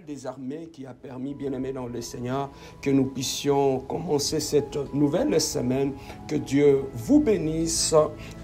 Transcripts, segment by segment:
des armées qui a permis, bien-aimés dans le Seigneur, que nous puissions commencer cette nouvelle semaine. Que Dieu vous bénisse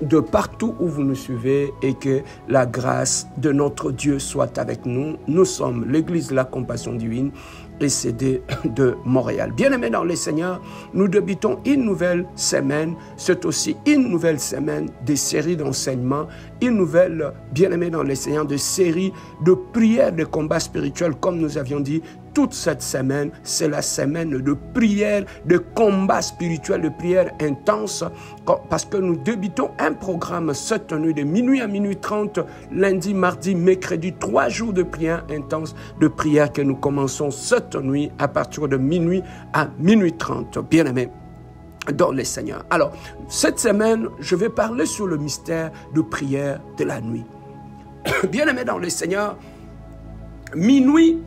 de partout où vous nous suivez et que la grâce de notre Dieu soit avec nous. Nous sommes l'Église de la Compassion Divine et CD de Montréal. Bien-aimés dans le Seigneur, nous débutons une nouvelle semaine. C'est aussi une nouvelle semaine des séries d'enseignements, une nouvelle, bien-aimés dans le Seigneur, de séries de prières de combat spirituel, comme nous avions dit. Toute cette semaine, c'est la semaine de prière, de combat spirituel, de prière intense, parce que nous débutons un programme cette nuit de minuit à minuit 30, lundi, mardi, mercredi, 3 jours de prière intense, de prière que nous commençons cette nuit à partir de minuit à minuit 30. Bien-aimés dans les Seigneurs. Alors, cette semaine, je vais parler sur le mystère de prière de la nuit. Bien-aimés dans les Seigneurs, minuit,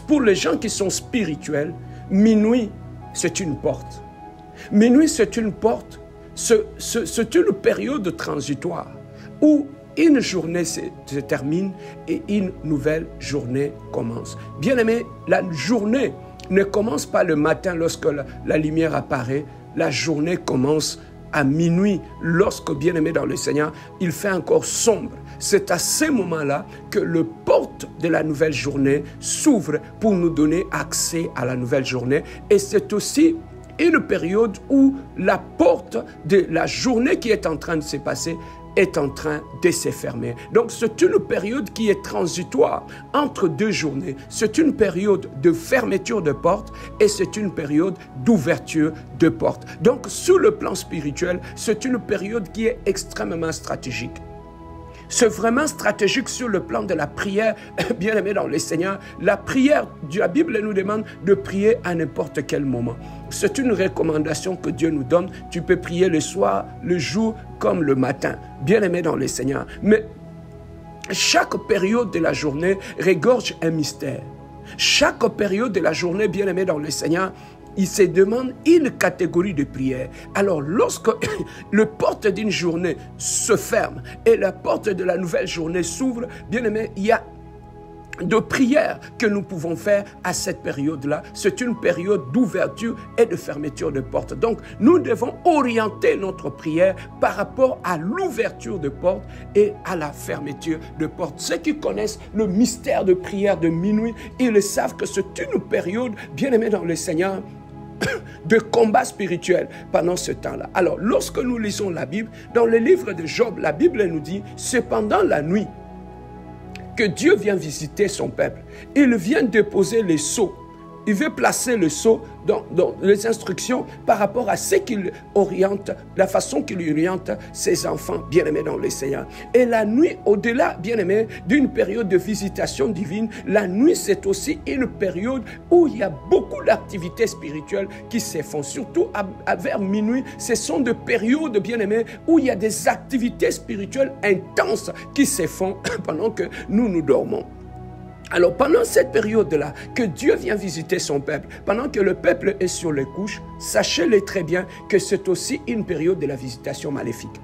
pour les gens qui sont spirituels, minuit, c'est une porte. Minuit, c'est une porte, c'est une période transitoire où une journée se termine et une nouvelle journée commence. Bien-aimé, la journée ne commence pas le matin lorsque la lumière apparaît. La journée commence à minuit, lorsque, bien-aimé dans le Seigneur, il fait encore sombre. C'est à ce moment-là que le porte de la nouvelle journée s'ouvre pour nous donner accès à la nouvelle journée. Et c'est aussi une période où la porte de la journée qui est en train de se passer est en train de se fermer. Donc c'est une période qui est transitoire entre deux journées. C'est une période de fermeture de porte et c'est une période d'ouverture de porte. Donc sur le plan spirituel, c'est une période qui est extrêmement stratégique. C'est vraiment stratégique sur le plan de la prière, bien-aimé dans le Seigneur. La prière, la Bible nous demande de prier à n'importe quel moment. C'est une recommandation que Dieu nous donne. Tu peux prier le soir, le jour, comme le matin. Bien-aimé dans le Seigneur. Mais chaque période de la journée regorge un mystère. Chaque période de la journée, bien-aimé dans le Seigneur, il se demande une catégorie de prière. Alors, lorsque le porte d'une journée se ferme et la porte de la nouvelle journée s'ouvre, bien aimé, il y a de prières que nous pouvons faire à cette période-là. C'est une période d'ouverture et de fermeture de porte. Donc, nous devons orienter notre prière par rapport à l'ouverture de porte et à la fermeture de porte. Ceux qui connaissent le mystère de prière de minuit, ils savent que c'est une période, bien aimée dans le Seigneur, de combat spirituel pendant ce temps-là. Alors, lorsque nous lisons la Bible, dans le livre de Job, la Bible nous dit, c'est pendant la nuit que Dieu vient visiter son peuple. Il vient déposer les sceaux. Il veut placer le sceau dans les instructions par rapport à ce qu'il oriente, la façon qu'il oriente ses enfants bien-aimés dans le Seigneur. Et la nuit, au-delà, bien-aimés, d'une période de visitation divine, la nuit, c'est aussi une période où il y a beaucoup d'activités spirituelles qui se font. Surtout vers minuit, ce sont des périodes, bien-aimés, où il y a des activités spirituelles intenses qui se font pendant que nous dormons. Alors, pendant cette période-là, que Dieu vient visiter son peuple, pendant que le peuple est sur les couches, sachez-le très bien que c'est aussi une période de la visitation maléfique.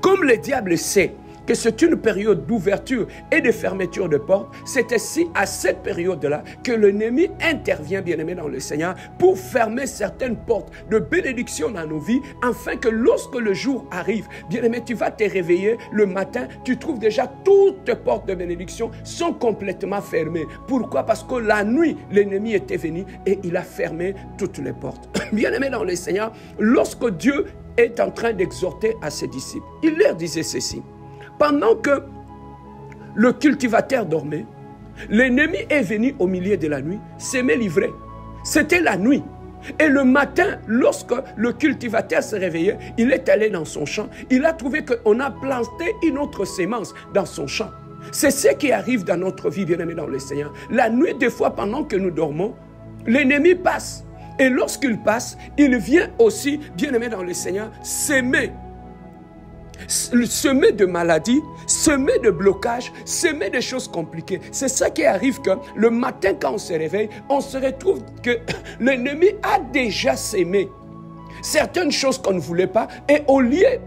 Comme le diable sait que c'est une période d'ouverture et de fermeture de portes, c'est ainsi à cette période-là que l'ennemi intervient, bien-aimé dans le Seigneur, pour fermer certaines portes de bénédiction dans nos vies, afin que lorsque le jour arrive, bien-aimé, tu vas te réveiller le matin, tu trouves déjà toutes les portes de bénédiction sont complètement fermées. Pourquoi? Parce que la nuit, l'ennemi était venu et il a fermé toutes les portes. Bien-aimé dans le Seigneur, lorsque Dieu est en train d'exhorter à ses disciples, il leur disait ceci: pendant que le cultivateur dormait, l'ennemi est venu au milieu de la nuit, s'aimer livrer. C'était la nuit. Et le matin, lorsque le cultivateur se réveillait, il est allé dans son champ. Il a trouvé qu'on a planté une autre sémence dans son champ. C'est ce qui arrive dans notre vie, bien-aimés dans le Seigneur. La nuit, des fois, pendant que nous dormons, l'ennemi passe. Et lorsqu'il passe, il vient aussi, bien-aimés dans le Seigneur, s'aimer. Semer de maladies, semer de blocages, semer de choses compliquées. C'est ça qui arrive que le matin quand on se réveille, on se retrouve que l'ennemi a déjà sémé certaines choses qu'on ne voulait pas et au lieu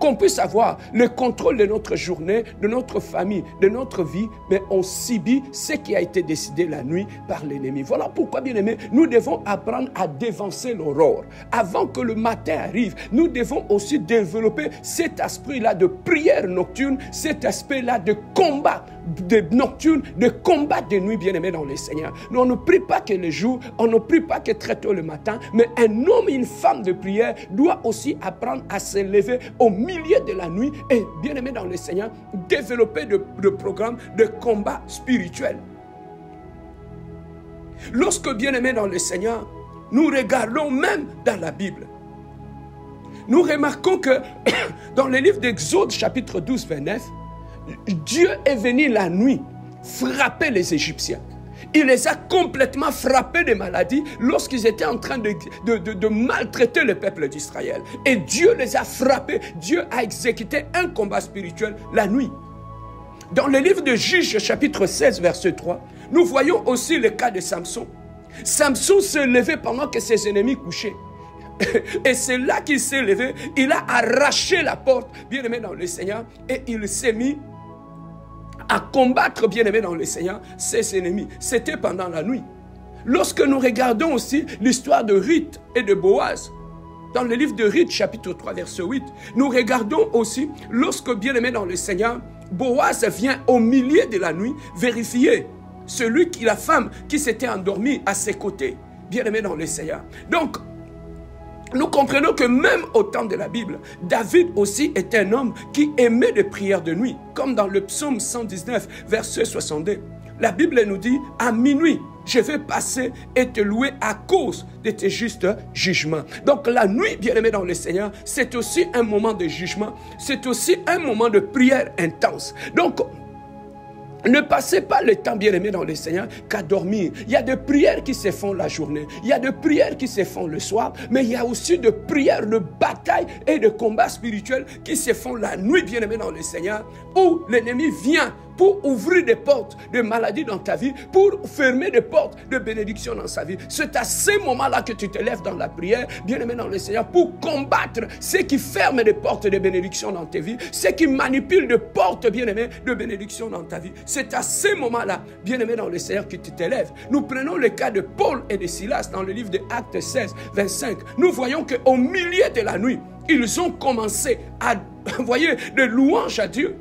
qu'on puisse avoir le contrôle de notre journée, de notre famille, de notre vie, mais on subit ce qui a été décidé la nuit par l'ennemi. Voilà pourquoi, bien-aimés, nous devons apprendre à dévancer l'aurore. Avant que le matin arrive, nous devons aussi développer cet esprit-là de prière nocturne, cet aspect-là de combat nocturne, de combat de nuit, bien-aimés dans le Seigneur. Nous, on ne prie pas que le jour, on ne prie pas que très tôt le matin, mais un homme et une femme de prière doit aussi apprendre à se lever au milieu de la nuit et, bien-aimés dans le Seigneur, développer de programmes de combat spirituel. Lorsque, bien-aimés dans le Seigneur, nous regardons même dans la Bible, nous remarquons que dans le livre d'Exode, chapitre 12, 29, Dieu est venu la nuit frapper les Égyptiens. Il les a complètement frappés de maladies lorsqu'ils étaient en train de maltraiter le peuple d'Israël. Et Dieu les a frappés. Dieu a exécuté un combat spirituel la nuit. Dans le livre de Juges, chapitre 16, verset 3, nous voyons aussi le cas de Samson. Samson se levait pendant que ses ennemis couchaient. Et c'est là qu'il s'est levé. Il a arraché la porte, bien-aimé dans le Seigneur, et il s'est mis à combattre, bien-aimé dans le Seigneur, ses ennemis. C'était pendant la nuit. Lorsque nous regardons aussi l'histoire de Ruth et de Boaz, dans le livre de Ruth, chapitre 3, verset 8, nous regardons aussi lorsque, bien-aimé dans le Seigneur, Boaz vient au milieu de la nuit vérifier la femme qui s'était endormie à ses côtés, bien-aimé dans le Seigneur. Donc, nous comprenons que même au temps de la Bible, David aussi était un homme qui aimait les prières de nuit, comme dans le psaume 119, verset 62. La Bible nous dit, à minuit, je vais passer et te louer à cause de tes justes jugements. Donc la nuit, bien-aimé dans le Seigneur, c'est aussi un moment de jugement, c'est aussi un moment de prière intense. Donc, ne passez pas le temps, bien-aimé dans le Seigneur, qu'à dormir. Il y a des prières qui se font la journée. Il y a des prières qui se font le soir. Mais il y a aussi des prières de bataille et de combat spirituel qui se font la nuit, bien-aimé dans le Seigneur, où l'ennemi vient pour ouvrir des portes de maladie dans ta vie, pour fermer des portes de bénédiction dans sa vie. C'est à ce moment-là que tu te lèves dans la prière, bien-aimé dans le Seigneur, pour combattre ceux qui ferment des portes de bénédiction dans ta vie, ceux qui manipulent des portes, bien-aimé, de bénédiction dans ta vie. C'est à ce moment-là, bien-aimé dans le Seigneur, que tu te lèves. Nous prenons le cas de Paul et de Silas dans le livre de Actes 16, 25. Nous voyons qu'au milieu de la nuit, ils ont commencé à envoyer des louanges à Dieu.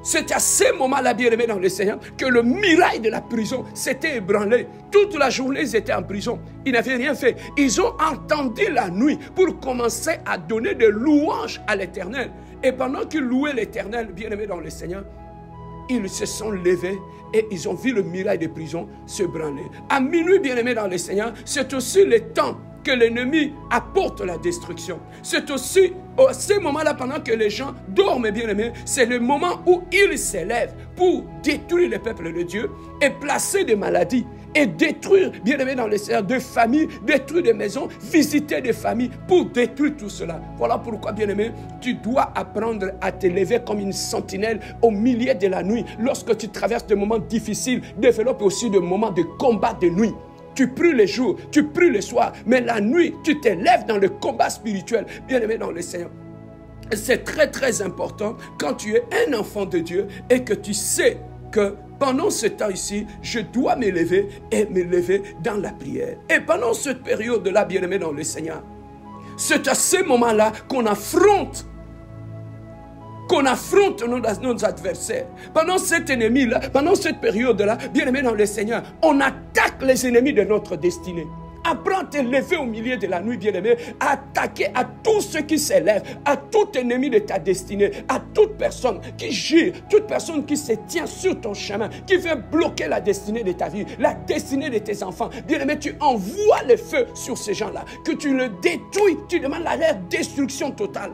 C'est à ce moment-là, bien-aimé dans le Seigneur, que le muraille de la prison s'était ébranlé. Toute la journée, ils étaient en prison. Ils n'avaient rien fait. Ils ont entendu la nuit pour commencer à donner des louanges à l'Éternel. Et pendant qu'ils louaient l'Éternel, bien-aimé dans le Seigneur, ils se sont levés et ils ont vu le muraille de prison se branler. À minuit, bien-aimé dans le Seigneur, c'est aussi le temps que l'ennemi apporte la destruction. C'est aussi à ce moment-là, pendant que les gens dorment, bien-aimés, c'est le moment où ils s'élèvent pour détruire le peuple de Dieu et placer des maladies et détruire, bien-aimés dans le Seigneur, des familles, détruire des maisons, visiter des familles pour détruire tout cela. Voilà pourquoi, bien-aimé, tu dois apprendre à te lever comme une sentinelle au milieu de la nuit. Lorsque tu traverses des moments difficiles, développe aussi des moments de combat de nuit. Tu pries le jour, tu pries le soir, mais la nuit, tu te lèves dans le combat spirituel, bien-aimé dans le Seigneur. C'est très très important quand tu es un enfant de Dieu et que tu sais que pendant ce temps ici, je dois me lever et me lever dans la prière. Et pendant cette période-là, bien-aimé dans le Seigneur, c'est à ce moment-là qu'on affronte nos adversaires. Pendant cet ennemi-là, pendant cette période-là, bien-aimé dans le Seigneur, on attaque les ennemis de notre destinée. Apprends à te lever au milieu de la nuit, bien-aimé, à attaquer à tous ceux qui s'élèvent, à tout ennemi de ta destinée, à toute personne qui gire, toute personne qui se tient sur ton chemin, qui veut bloquer la destinée de ta vie, la destinée de tes enfants. Bien-aimé, tu envoies le feu sur ces gens-là, que tu le détruis, tu demandes leur destruction totale.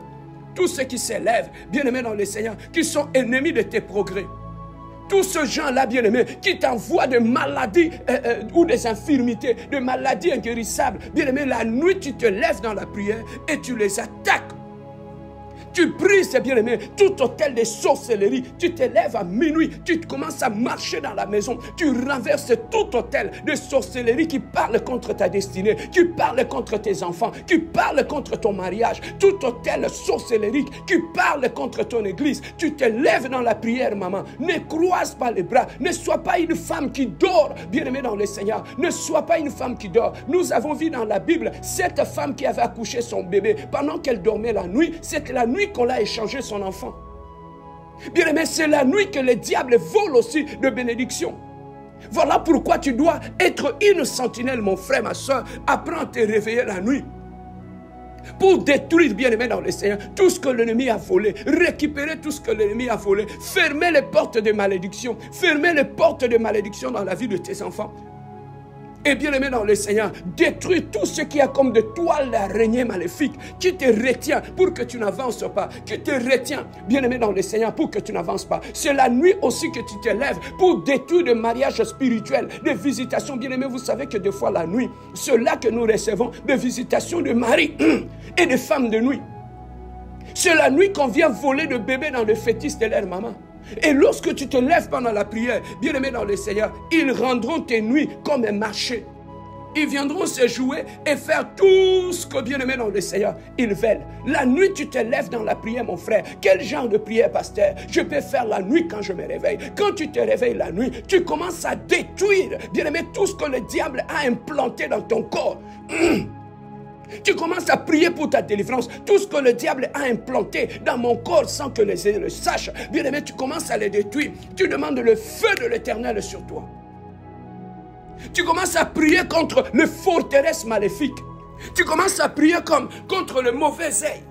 Tous ceux qui s'élèvent, bien-aimés dans le Seigneur, qui sont ennemis de tes progrès. Tous ces gens-là, bien-aimés, qui t'envoient des maladies ou des infirmités, des maladies inguérissables. Bien-aimés, la nuit, tu te lèves dans la prière et tu les attaques. Tu brises, bien-aimé, tout hôtel de sorcellerie. Tu te lèves à minuit, tu commences à marcher dans la maison. Tu renverses tout hôtel de sorcellerie qui parle contre ta destinée, qui parle contre tes enfants, qui parle contre ton mariage. Tout hôtel sorcellerie qui parle contre ton église. Tu te lèves dans la prière, maman. Ne croise pas les bras. Ne sois pas une femme qui dort, bien-aimé dans le Seigneur. Ne sois pas une femme qui dort. Nous avons vu dans la Bible cette femme qui avait accouché son bébé. Pendant qu'elle dormait la nuit, c'était la nuit qu'on l'a échangé son enfant. Bien aimé, c'est la nuit que le diable vole aussi de bénédiction. Voilà pourquoi tu dois être une sentinelle, mon frère, ma soeur. Apprends à te réveiller la nuit. Pour détruire, bien aimé dans le Seigneur, tout ce que l'ennemi a volé. Récupérer tout ce que l'ennemi a volé. Fermer les portes de malédiction. Fermer les portes de malédiction dans la vie de tes enfants. Et bien aimé dans le Seigneur, détruis tout ce qui a comme de toile d'araignée maléfique qui te retient pour que tu n'avances pas, qui te retient, bien aimé dans le Seigneur, pour que tu n'avances pas. C'est la nuit aussi que tu te lèves pour détruire des mariages spirituels, des visitations. Bien aimé, vous savez que des fois la nuit, c'est là que nous recevons des visitations de maris et de femmes de nuit. C'est la nuit qu'on vient voler le bébé dans le fœtus de leur maman. Et lorsque tu te lèves pendant la prière, bien aimé dans le Seigneur, ils rendront tes nuits comme un marché. Ils viendront se jouer et faire tout ce que, bien aimé dans le Seigneur, ils veulent. La nuit, tu te lèves dans la prière, mon frère. Quel genre de prière, pasteur? Je peux faire la nuit quand je me réveille. Quand tu te réveilles la nuit, tu commences à détruire, bien aimé, tout ce que le diable a implanté dans ton corps. Tu commences à prier pour ta délivrance. Tout ce que le diable a implanté dans mon corps sans que les autres le sachent, bien aimé, tu commences à les détruire. Tu demandes le feu de l'Éternel sur toi. Tu commences à prier contre les forteresses maléfiques. Tu commences à prier contre le mauvais œil.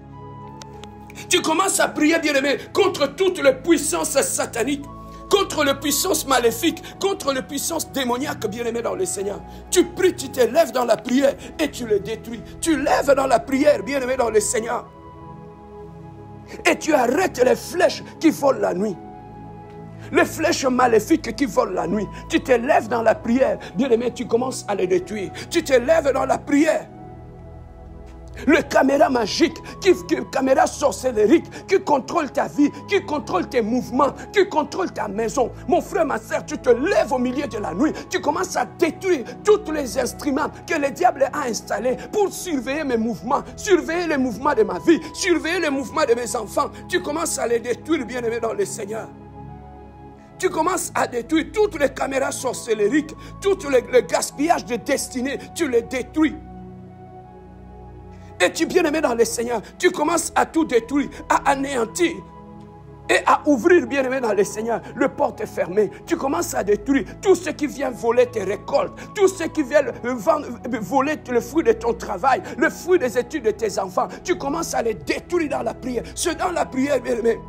Tu commences à prier, bien aimé, contre toutes les puissances sataniques, contre les puissances maléfiques, contre les puissances démoniaques, bien-aimé dans le Seigneur. Tu pries, tu te lèves dans la prière et tu les détruis. Tu lèves dans la prière, bien-aimé dans le Seigneur. Et tu arrêtes les flèches qui volent la nuit. Les flèches maléfiques qui volent la nuit. Tu te lèves dans la prière, bien-aimé, tu commences à les détruire. Tu te lèves dans la prière. Le caméra magique, caméra sorcellérique, qui contrôle ta vie, qui contrôle tes mouvements, qui contrôle ta maison. Mon frère, ma soeur, tu te lèves au milieu de la nuit, tu commences à détruire tous les instruments que le diable a installés pour surveiller mes mouvements, surveiller les mouvements de ma vie, surveiller les mouvements de mes enfants. Tu commences à les détruire, bien-aimé dans le Seigneur. Tu commences à détruire toutes les caméras sorcellériques, tout le gaspillage de destinée, tu les détruis. Et tu bien-aimé dans le Seigneur, tu commences à tout détruire, à anéantir et à ouvrir, bien-aimé dans le Seigneur, le porte est fermé. Tu commences à détruire tout ce qui vient voler tes récoltes, tout ce qui vient voler le fruit de ton travail, le fruit des études de tes enfants. Tu commences à les détruire dans la prière. C'est dans la prière, bien-aimé,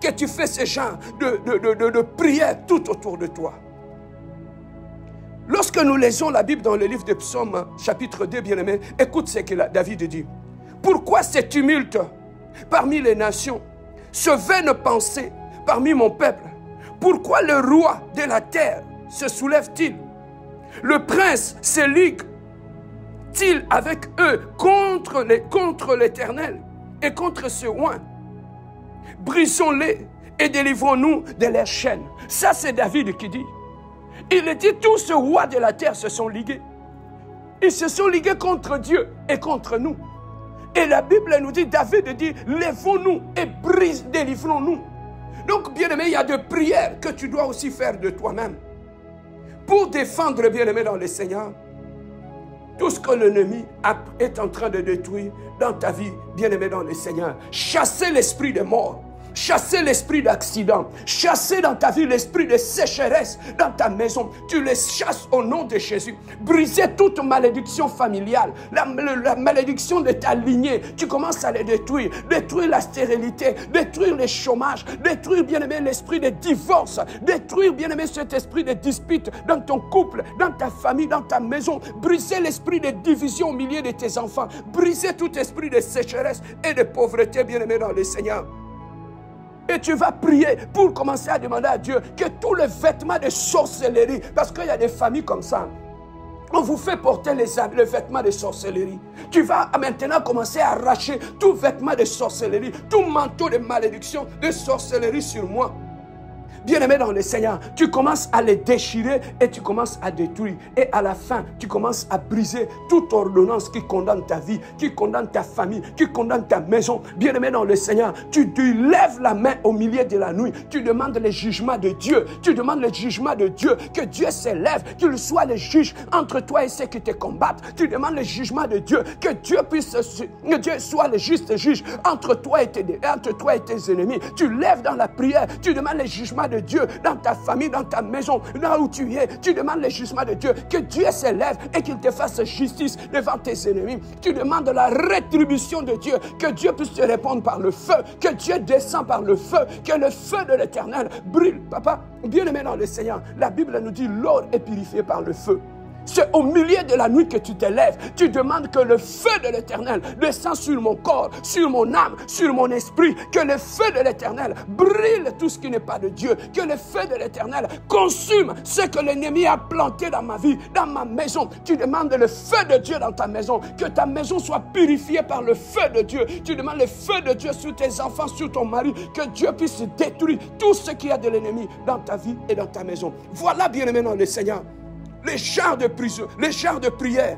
que tu fais ce genre de prière tout autour de toi. Lorsque nous lisons la Bible dans le livre de Psaumes, chapitre 2, bien-aimé, écoute ce que David dit. Pourquoi ce tumulte parmi les nations, ce vaine pensée parmi mon peuple? Pourquoi le roi de la terre se soulève-t-il? Le prince se ligue-t-il avec eux contre l'Éternel et contre ce oint? Brisons-les et délivrons-nous de leurs chaînes. Ça, c'est David qui dit. Il dit, tous ces rois de la terre se sont ligués. Ils se sont ligués contre Dieu et contre nous. Et la Bible nous dit, David dit, lèvons-nous et délivrons-nous. Donc, bien-aimé, il y a des prières que tu dois aussi faire de toi-même. Pour défendre, bien-aimé, dans le Seigneur, tout ce que l'ennemi est en train de détruire dans ta vie, bien-aimé, dans le Seigneur. Chasser l'esprit de mort. Chasser l'esprit d'accident, chasser dans ta vie l'esprit de sécheresse dans ta maison. Tu les chasses au nom de Jésus. Briser toute malédiction familiale, la malédiction de ta lignée. Tu commences à les détruire. Détruire la stérilité, détruire le chômage, détruire, bien-aimé, l'esprit de divorce, détruire, bien-aimé, cet esprit de dispute dans ton couple, dans ta famille, dans ta maison. Briser l'esprit de division au milieu de tes enfants. Briser tout esprit de sécheresse et de pauvreté, bien-aimé, dans le Seigneur. Et tu vas prier pour commencer à demander à Dieu que tous les vêtements de sorcellerie, parce qu'il y a des familles comme ça. On vous fait porter le vêtement de sorcellerie. Tu vas maintenant commencer à arracher tout vêtement de sorcellerie, tout manteau de malédiction, de sorcellerie sur moi. Bien-aimé dans le Seigneur, tu commences à les déchirer et tu commences à détruire. Et à la fin, tu commences à briser toute ordonnance qui condamne ta vie, qui condamne ta famille, qui condamne ta maison. Bien-aimé dans le Seigneur, tu lèves la main au milieu de la nuit. Tu demandes le jugement de Dieu. Tu demandes le jugement de Dieu. Que Dieu s'élève, qu'il soit le juge entre toi et ceux qui te combattent. Tu demandes le jugement de Dieu. Que Dieu soit le juste juge entre toi et tes ennemis. Tu lèves dans la prière. Tu demandes le jugement de Dieu dans ta famille, dans ta maison, là où tu es. Tu demandes le jugement de Dieu, que Dieu s'élève et qu'il te fasse justice devant tes ennemis. Tu demandes la rétribution de Dieu, que Dieu puisse te répondre par le feu, que Dieu descend par le feu, que le feu de l'Éternel brûle. Papa, bien-aimé dans le Seigneur, la Bible nous dit l'or est purifié par le feu. C'est au milieu de la nuit que tu te lèves. Tu demandes que le feu de l'Éternel descende sur mon corps, sur mon âme, sur mon esprit. Que le feu de l'Éternel brûle tout ce qui n'est pas de Dieu. Que le feu de l'Éternel consume ce que l'ennemi a planté dans ma vie, dans ma maison. Tu demandes le feu de Dieu dans ta maison. Que ta maison soit purifiée par le feu de Dieu. Tu demandes le feu de Dieu sur tes enfants, sur ton mari. Que Dieu puisse détruire tout ce qu'il y a de l'ennemi dans ta vie et dans ta maison. Voilà, bien-aimé dans le Seigneur, les genres de prière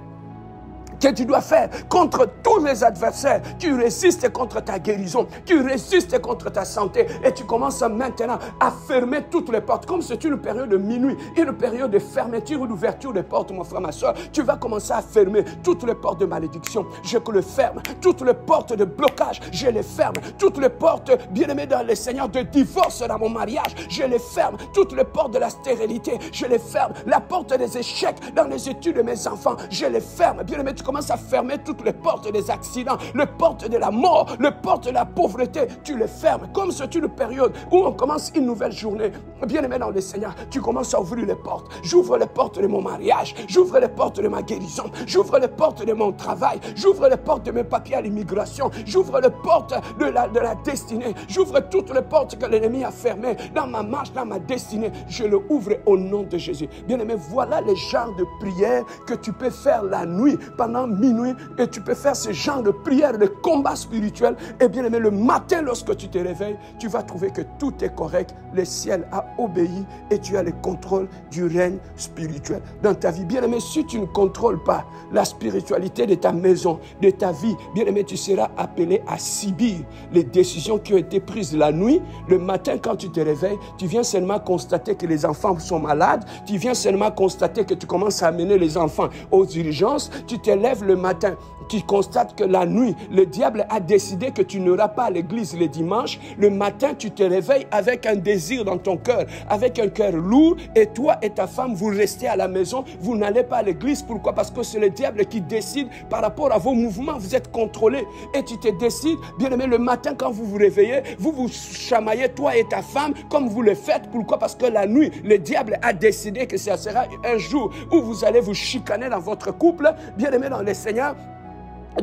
que tu dois faire contre tous les adversaires qui résistent contre ta guérison, qui résistent contre ta santé. Et tu commences maintenant à fermer toutes les portes. Comme c'est une période de minuit, une période de fermeture ou d'ouverture des portes, mon frère, ma soeur, tu vas commencer à fermer toutes les portes de malédiction. Je les ferme. Toutes les portes de blocage, je les ferme. Toutes les portes, bien-aimés dans le Seigneur, de divorce dans mon mariage, je les ferme. Toutes les portes de la stérilité, je les ferme. La porte des échecs dans les études de mes enfants, je les ferme. Bien-aimé, tu commences à fermer toutes les portes des accidents, les portes de la mort, les portes de la pauvreté, tu les fermes. Comme c'est une période où on commence une nouvelle journée, bien-aimé dans le Seigneur, tu commences à ouvrir les portes. J'ouvre les portes de mon mariage, j'ouvre les portes de ma guérison, j'ouvre les portes de mon travail, j'ouvre les portes de mes papiers à l'immigration, j'ouvre les portes de la destinée, j'ouvre toutes les portes que l'ennemi a fermées dans ma marche, dans ma destinée, je le ouvre au nom de Jésus. Bien-aimé, voilà les genres de prières que tu peux faire la nuit, pendant minuit, et tu peux faire ce genre de prière, de combat spirituel. Et bien aimé, le matin, lorsque tu te réveilles, tu vas trouver que tout est correct. Le ciel a obéi et tu as le contrôle du règne spirituel dans ta vie. Bien aimé, si tu ne contrôles pas la spiritualité de ta maison, de ta vie, bien aimé, tu seras appelé à subir les décisions qui ont été prises la nuit. Le matin, quand tu te réveilles, tu viens seulement constater que les enfants sont malades. Tu viens seulement constater que tu commences à amener les enfants aux urgences. Tu te lèves le matin, tu constates que la nuit, le diable a décidé que tu n'auras pas à l'église le dimanche. Le matin, tu te réveilles avec un désir dans ton cœur, avec un cœur lourd, et toi et ta femme, vous restez à la maison, vous n'allez pas à l'église. Pourquoi? Parce que c'est le diable qui décide par rapport à vos mouvements, vous êtes contrôlé. Et tu te décides, bien aimé, le matin quand vous vous réveillez, vous vous chamaillez, toi et ta femme, comme vous le faites. Pourquoi? Parce que la nuit, le diable a décidé que ça sera un jour où vous allez vous chicaner dans votre couple. Bien aimé dans le Seigneur,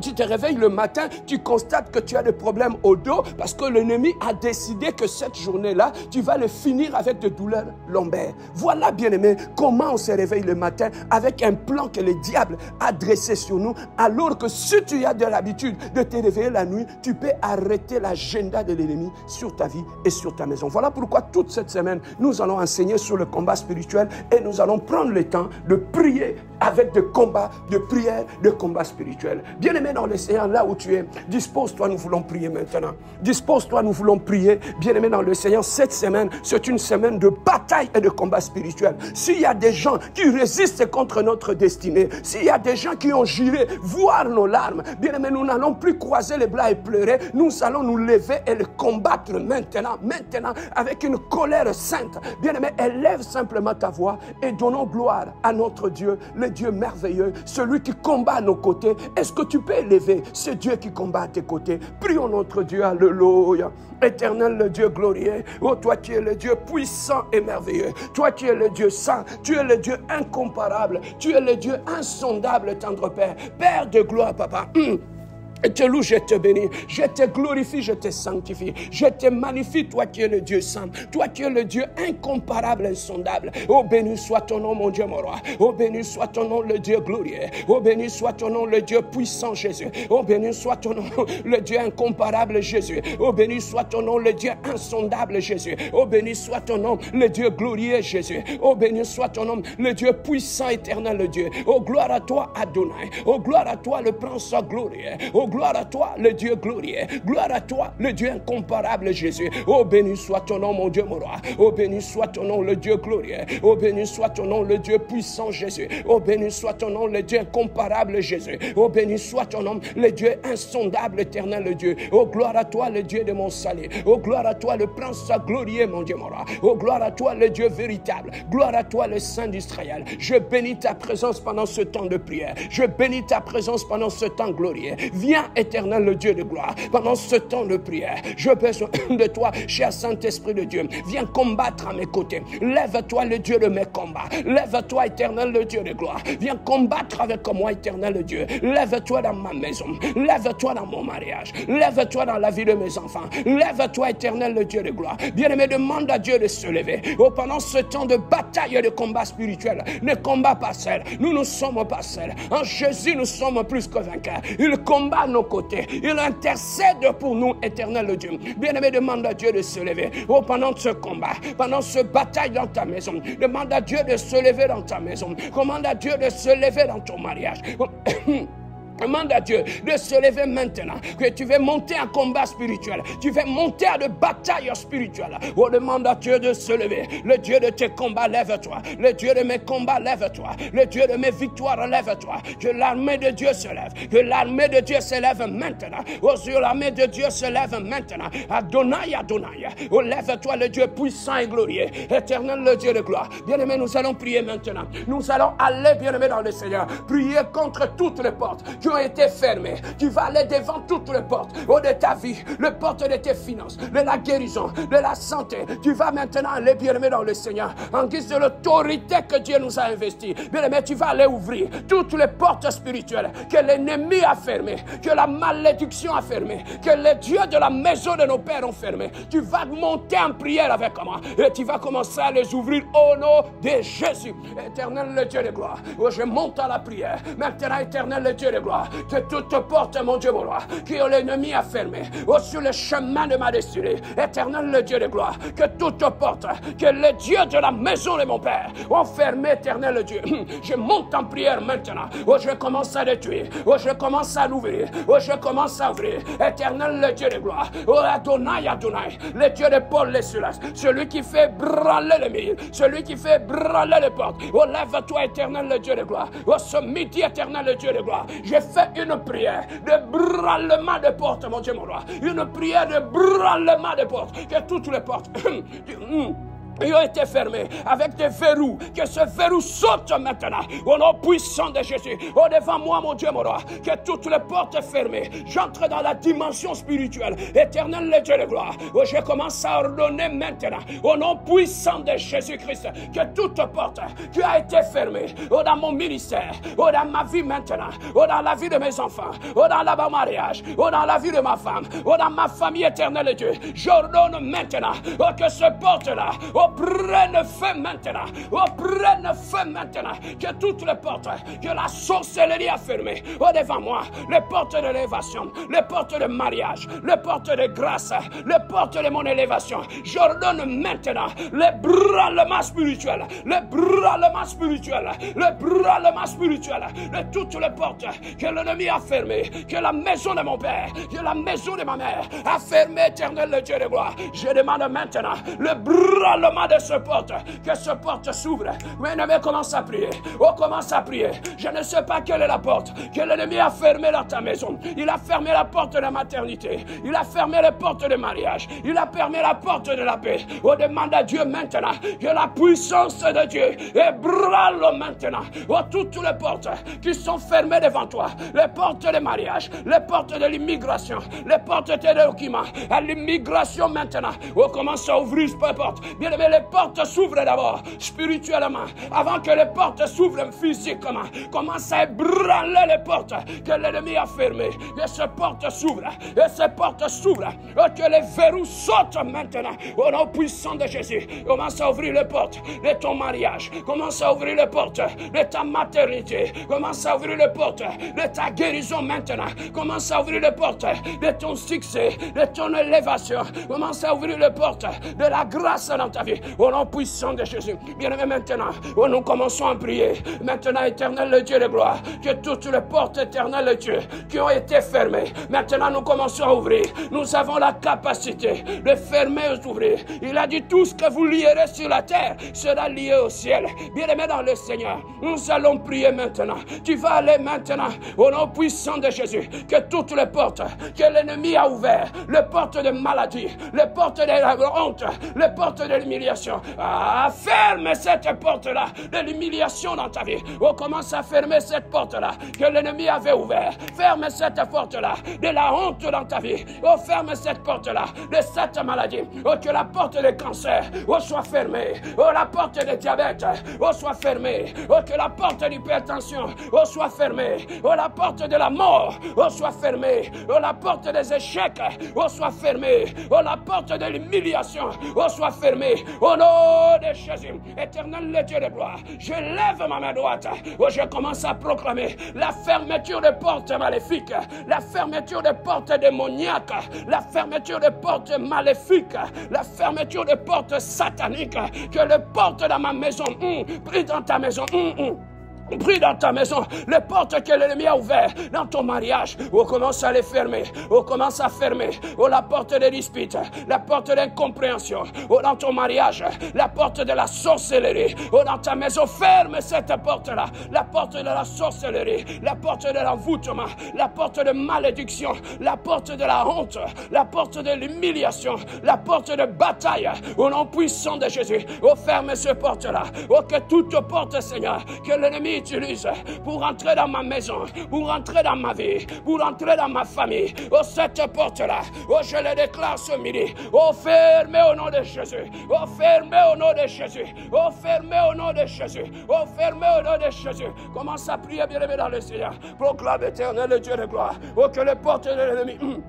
tu te réveilles le matin, tu constates que tu as des problèmes au dos parce que l'ennemi a décidé que cette journée-là, tu vas le finir avec des douleurs lombaires. Voilà, bien-aimé, comment on se réveille le matin avec un plan que le diable a dressé sur nous, alors que si tu as de l'habitude de te réveiller la nuit, tu peux arrêter l'agenda de l'ennemi sur ta vie et sur ta maison. Voilà pourquoi toute cette semaine, nous allons enseigner sur le combat spirituel et nous allons prendre le temps de prier avec des combats, de prières, de combats spirituels. Bien-aimé dans le Seigneur, là où tu es, dispose-toi, nous voulons prier maintenant. Dispose-toi, nous voulons prier. Bien-aimé dans le Seigneur, cette semaine, c'est une semaine de bataille et de combat spirituel. S'il y a des gens qui résistent contre notre destinée, s'il y a des gens qui ont juré voir nos larmes, bien-aimé, nous n'allons plus croiser les bras et pleurer. Nous allons nous lever et le combattre maintenant, avec une colère sainte. Bien-aimé, élève simplement ta voix et donnons gloire à notre Dieu, le Dieu merveilleux, celui qui combat à nos côtés. Est-ce que tu peux élever ce Dieu qui combat à tes côtés? Prions notre Dieu, alléluia. Éternel, le Dieu glorieux, oh toi tu es le Dieu puissant et merveilleux, toi tu es le Dieu saint, tu es le Dieu incomparable, tu es le Dieu insondable, tendre Père, Père de gloire, Papa. Je te loue, je te bénis, je te glorifie, je te sanctifie, je te magnifie, toi qui es le Dieu saint, toi qui es le Dieu incomparable, insondable. Oh, béni soit ton nom, mon Dieu, mon roi. Oh, béni soit ton nom, le Dieu glorieux. Oh, béni soit ton nom, le Dieu puissant, Jésus. Oh, béni soit ton nom, le Dieu incomparable, Jésus. Oh, béni soit ton nom, le Dieu insondable, Jésus. Oh, béni soit ton nom, le Dieu glorieux, Jésus. Oh, béni soit ton nom, le Dieu puissant, éternel, le Dieu. Oh, gloire à toi, Adonai. Oh, gloire à toi, le prince glorieux. Oh, gloire à toi, le Dieu glorieux. Gloire à toi, le Dieu incomparable, Jésus. Oh, béni soit ton nom, mon Dieu, mon roi. Oh, béni soit ton nom, le Dieu glorieux. Oh, béni soit ton nom, le Dieu puissant, Jésus. Oh, béni soit ton nom, le Dieu incomparable, Jésus. Oh, béni soit ton nom, le Dieu insondable, éternel, le Dieu. Oh, gloire à toi, le Dieu de mon salut. Oh, gloire à toi, le prince glorieux, mon Dieu, mon roi. Oh, gloire à toi, le Dieu véritable. Gloire à toi, le Saint d'Israël. Je bénis ta présence pendant ce temps de prière. Je bénis ta présence pendant ce temps glorieux. Viens, éternel, le Dieu de gloire, pendant ce temps de prière. Je besoin de toi, cher Saint-Esprit de Dieu. Viens combattre à mes côtés. Lève-toi, le Dieu de mes combats. Lève-toi, éternel, le Dieu de gloire. Viens combattre avec moi, éternel, le Dieu. Lève-toi dans ma maison. Lève-toi dans mon mariage. Lève-toi dans la vie de mes enfants. Lève-toi, éternel, le Dieu de gloire. Bien-aimé, demande à Dieu de se lever. Oh, pendant ce temps de bataille et de combat spirituel, ne combat pas seul. Nous ne sommes pas seuls. En Jésus, nous sommes plus que vainqueurs. Il combat à nos côtés. Il intercède pour nous, éternel Dieu. Bien-aimé, demande à Dieu de se lever. Oh, pendant ce combat, pendant ce bataille dans ta maison, demande à Dieu de se lever dans ta maison. Commande à Dieu de se lever dans ton mariage. Demande à Dieu de se lever maintenant, que tu veux monter en combat spirituel, tu veux monter à de batailles spirituelles. Oh, demande à Dieu de se lever. Le Dieu de tes combats, lève-toi. Le Dieu de mes combats, lève-toi. Le Dieu de mes victoires, lève-toi. Que l'armée de Dieu se lève. Que l'armée de Dieu se lève maintenant. Oh, sur l'armée de Dieu se lève maintenant. Adonai, Adonai. Oh, lève-toi, le Dieu puissant et glorieux, éternel, le Dieu de gloire. Bien-aimé, nous allons prier maintenant. Nous allons aller, bien-aimé, dans le Seigneur. Prier contre toutes les portes qui ont été fermées. Tu vas aller devant toutes les portes de ta vie, les portes de tes finances, de la guérison, de la santé. Tu vas maintenant aller, bien-aimé, dans le Seigneur, en guise de l'autorité que Dieu nous a investie. Bien-aimé, tu vas aller ouvrir toutes les portes spirituelles que l'ennemi a fermées, que la malédiction a fermées, que les dieux de la maison de nos pères ont fermées. Tu vas monter en prière avec moi et tu vas commencer à les ouvrir au nom de Jésus. Éternel, le Dieu de gloire, oh, je monte à la prière. Maintenant, éternel, le Dieu de gloire, que toute porte, mon Dieu, mon roi, que l'ennemi a fermé, oh, sur le chemin de ma destinée, éternel, le Dieu de gloire, que toute porte, que les dieux de la maison de mon Père ont fermé, éternel, le Dieu. Je monte en prière maintenant, oh, je commence à détruire, oh, je commence à l'ouvrir, oh, je commence à ouvrir, éternel, le Dieu de gloire, oh, Adonai, Adonai, le Dieu de Paul et Silas, celui qui fait branler les murs, celui qui fait branler les portes, oh, lève-toi, éternel, le Dieu de gloire, oh, ce midi, éternel, le Dieu de gloire, j'ai fait une prière de branlement de portes, mon Dieu, mon roi. Une prière de branlement de portes. Que toutes les portes ils ont été fermés avec des verrous. Que ce verrou saute maintenant au nom puissant de Jésus. Oh, devant moi, mon Dieu, mon roi, que toutes les portes fermées. J'entre dans la dimension spirituelle. Éternel, le Dieu de gloire. Oh, je commence à ordonner maintenant au nom puissant de Jésus-Christ que toute porte qui a été fermée, oh, dans mon ministère, oh, dans ma vie maintenant, oh, dans la vie de mes enfants, oh, dans mon mariage, oh, dans la vie de ma femme, oh, dans ma famille, éternelle Dieu, j'ordonne maintenant, oh, que ce porte-là, oh, prenne feu maintenant. Oh, prenne feu maintenant. Que toutes les portes que la sorcellerie a fermées, oh, devant moi, les portes de l'élévation, les portes de mariage, les portes de grâce, les portes de mon élévation, j'ordonne maintenant les branlements spirituels, les branlements spirituels, les branlements spirituels de toutes les portes que l'ennemi a fermées, que la maison de mon père, que la maison de ma mère a fermé, éternel le Dieu de gloire. Je demande maintenant le branlement de ce porte, que ce porte s'ouvre. Bien-aimé, commence à prier. Oh, commence à prier. Je ne sais pas quelle est la porte que l'ennemi a fermée dans ta maison. Il a fermé la porte de la maternité. Il a fermé les portes de mariage. Il a fermé la porte de la paix. Oh, demande à Dieu maintenant que la puissance de Dieu ébranle maintenant. Oh, toutes les portes qui sont fermées devant toi. Les portes de mariage, les portes de l'immigration, les portes de tes documents. À l'immigration maintenant. Oh, commence à ouvrir ces portes. Bien-aimé, que les portes s'ouvrent d'abord, spirituellement, avant que les portes s'ouvrent physiquement. Commence à ébranler les portes que l'ennemi a fermées. Et ces portes s'ouvrent, et ces portes s'ouvrent, et que les verrous sautent maintenant. Au nom puissant de Jésus, commence à ouvrir les portes de ton mariage, commence à ouvrir les portes de ta maternité, commence à ouvrir les portes de ta guérison maintenant, commence à ouvrir les portes de ton succès, de ton élévation, commence à ouvrir les portes de la grâce dans ta vie, au nom puissant de Jésus. Bien-aimé, maintenant, nous commençons à prier. Maintenant, éternel le Dieu de gloire, que toutes les portes éternelles de Dieu qui ont été fermées, maintenant nous commençons à ouvrir. Nous avons la capacité de fermer et d'ouvrir. Il a dit tout ce que vous lierez sur la terre sera lié au ciel. Bien-aimé dans le Seigneur, nous allons prier maintenant. Tu vas aller maintenant au nom puissant de Jésus, que toutes les portes que l'ennemi a ouvertes, les portes de maladie, les portes de la honte, les portes de l'humiliation, ferme cette porte-là de l'humiliation dans ta vie. On commence à fermer cette porte-là que l'ennemi avait ouverte. Ferme cette porte-là de la honte dans ta vie. Oh, ferme cette porte-là de cette maladie. Oh, que la porte de cancer soit fermée. Oh, la porte de diabète soit fermée. Oh, que la porte d'hypertension soit fermée. Oh, la porte de la mort soit fermée. Oh, la porte des échecs soit fermée. Oh, la porte de l'humiliation soit fermée. Au nom de Jésus, éternel le Dieu de gloire, je lève ma main droite. Oh, je commence à proclamer la fermeture de portes maléfiques, la fermeture de portes démoniaques, la fermeture de portes maléfiques, la fermeture de portes sataniques, que les portes dans ma maison, pris dans ta maison, prie dans ta maison, les portes que l'ennemi a ouvertes dans ton mariage, on commence à les fermer, on commence à fermer, la porte de dispute, la porte d'incompréhension, dans ton mariage, la porte de la sorcellerie, dans ta maison, ferme cette porte-là, la porte de la sorcellerie, la porte de l'envoûtement, la porte de malédiction, la porte de la honte, la porte de l'humiliation, la porte de bataille, au nom puissant de Jésus, ferme cette porte-là, que toute porte, Seigneur, que l'ennemi utilise pour entrer dans ma maison, pour entrer dans ma vie, pour entrer dans ma famille. Oh, cette porte-là, oh, je le déclare ce midi. Oh, fermez au nom de Jésus. Oh, fermez au nom de Jésus. Oh, fermez au nom de Jésus. Oh, fermez au nom de Jésus. Commence à prier, bien-aimé dans le Seigneur. Proclame éternel le Dieu de gloire. Oh, que les portes de l'ennemi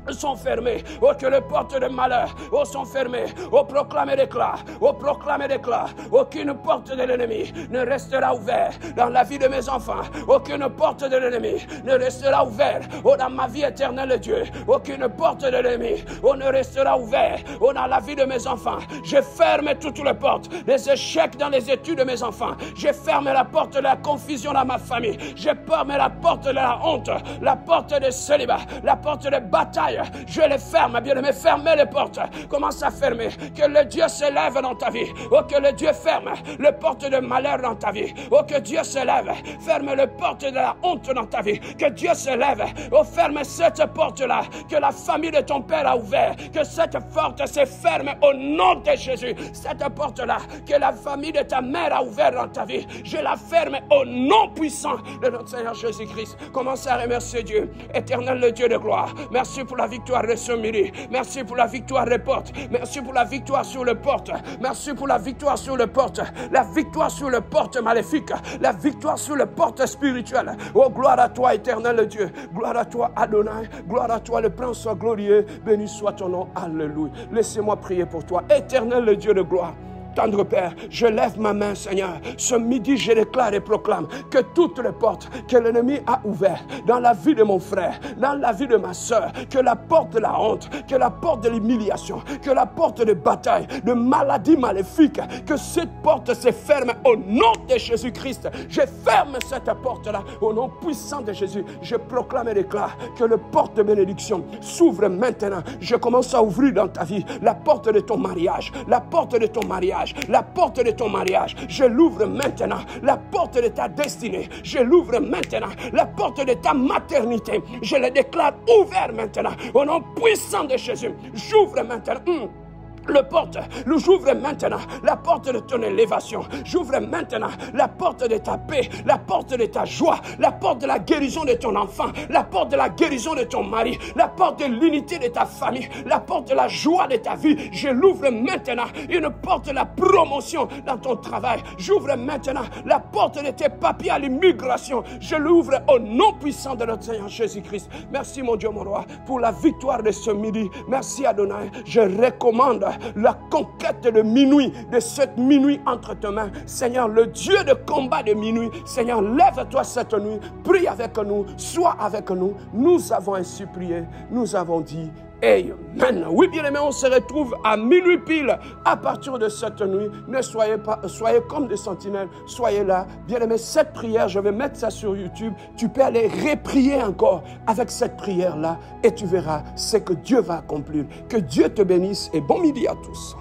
sont fermées, oh, que les portes de malheur sont fermées, oh, proclame et déclare, aucune porte de l'ennemi ne restera ouverte dans la vie de mes enfants, aucune porte de l'ennemi ne restera ouverte, oh, dans ma vie éternelle, Dieu, aucune porte de l'ennemi, oh, ne restera ouverte, oh, dans la vie de mes enfants. Je ferme toutes les portes des échecs dans les études de mes enfants, je ferme la porte de la confusion dans ma famille, je ferme la porte de la honte, la porte de célibat, la porte de bataille. Je les ferme, bien-aimé, fermez les portes. Commence à fermer. Que le Dieu se lève dans ta vie. Oh, que le Dieu ferme les portes de malheur dans ta vie. Oh, que Dieu se lève. Ferme les portes de la honte dans ta vie. Que Dieu se lève. Oh, ferme cette porte-là que la famille de ton père a ouvert. Que cette porte se ferme au nom de Jésus. Cette porte-là que la famille de ta mère a ouvert dans ta vie. Je la ferme au nom puissant de notre Seigneur Jésus-Christ. Commence à remercier Dieu. Éternel le Dieu de gloire. Merci pour la victoire de ce midi. Merci pour la victoire des portes. Merci pour la victoire sur les portes. Merci pour la victoire sur les portes. La victoire sur les portes maléfiques. La victoire sur les portes spirituelles. Oh, gloire à toi, éternel Dieu. Gloire à toi, Adonai. Gloire à toi, le Prince glorieux. Béni soit ton nom. Alléluia. Laissez-moi prier pour toi, éternel Dieu de gloire. Tendre Père, je lève ma main, Seigneur. Ce midi, je déclare et proclame que toutes les portes que l'ennemi a ouvertes dans la vie de mon frère, dans la vie de ma soeur, que la porte de la honte, que la porte de l'humiliation, que la porte de bataille, de maladie maléfique, que cette porte se ferme au nom de Jésus-Christ. Je ferme cette porte-là au nom puissant de Jésus. Je proclame et déclare que les portes de bénédiction s'ouvrent maintenant. Je commence à ouvrir dans ta vie la porte de ton mariage, la porte de ton mariage. La porte de ton mariage, je l'ouvre maintenant. La porte de ta destinée, je l'ouvre maintenant. La porte de ta maternité, je la déclare ouverte maintenant. Au nom puissant de Jésus, j'ouvre maintenant. J'ouvre maintenant la porte de ton élévation. J'ouvre maintenant la porte de ta paix, la porte de ta joie, la porte de la guérison de ton enfant, la porte de la guérison de ton mari, la porte de l'unité de ta famille, la porte de la joie de ta vie. Je l'ouvre maintenant. Une porte de la promotion dans ton travail. J'ouvre maintenant la porte de tes papiers à l'immigration. Je l'ouvre au nom puissant de notre Seigneur Jésus-Christ. Merci mon Dieu, mon roi, pour la victoire de ce midi. Merci Adonai. Je recommande la conquête de minuit, de cette minuit entre tes mains. Seigneur, le Dieu de combat de minuit. Seigneur, lève-toi cette nuit. Prie avec nous. Sois avec nous. Nous avons ainsi prié. Nous avons dit Amen. Oui, bien-aimés, on se retrouve à minuit pile à partir de cette nuit. Ne soyez pas, soyez comme des sentinelles. Soyez là. Bien-aimés, cette prière, je vais mettre ça sur YouTube. Tu peux aller reprier encore avec cette prière-là et tu verras ce que Dieu va accomplir. Que Dieu te bénisse et bon midi à tous.